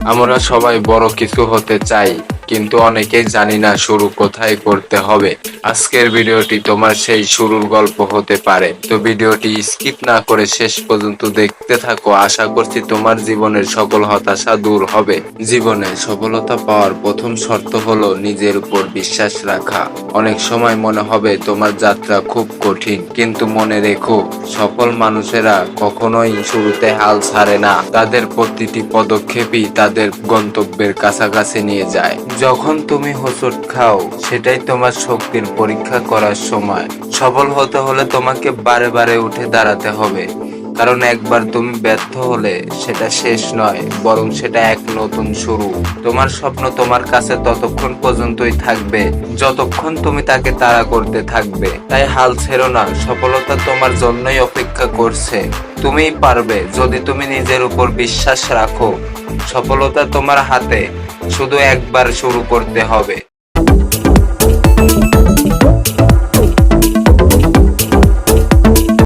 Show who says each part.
Speaker 1: আমরা সবাই বড় কিছু হতে চাই, কিন্তু অনেকেই জানি না শুরু কোথায় করতে হবে। আজকের ভিডিওটি তোমার সেই শুরুর গল্প হতে পারে, তো ভিডিওটি স্কিপ না করে শেষ পর্যন্ত দেখতে থাকো। আশা করছি তোমার জীবনের সকল হতাশা দূর হবে। জীবনে সফলতা পাওয়ার প্রথম শর্ত হলো নিজের উপর বিশ্বাস রাখা। অনেক সময় মনে হবে তোমার যাত্রা খুব কঠিন, কিন্তু মনে রেখো, সফল মানুষেরা কখনোই শুরুতে হাল ছাড়ে না। তাদের প্রতিটি পদক্ষেপই তাদের গন্তব্যের কাছাকাছি নিয়ে যায়। যখন তুমি হোঁচট খাও, সেটাই তোমার শক্তির পরীক্ষা করার সময়। সফল হতে হলে তোমাকে বারে বারে উঠে দাঁড়াতে হবে, কারণ একবার তুমি ব্যর্থ হলে সেটা শেষ নয়, বরং সেটা এক নতুন শুরু। তোমার স্বপ্ন তোমার কাছে ততক্ষণ পর্যন্তই থাকবে যতক্ষণ তুমি তাকে তাড়া করতে থাকবে। তাই হাল ছেড়ো না, সফলতা তোমার জন্যই অপেক্ষা করছে। তুমিই পারবে যদি তুমি নিজের উপর বিশ্বাস রাখো। সফলতা তোমার হাতে, শুধু একবার শুরু করতে হবে।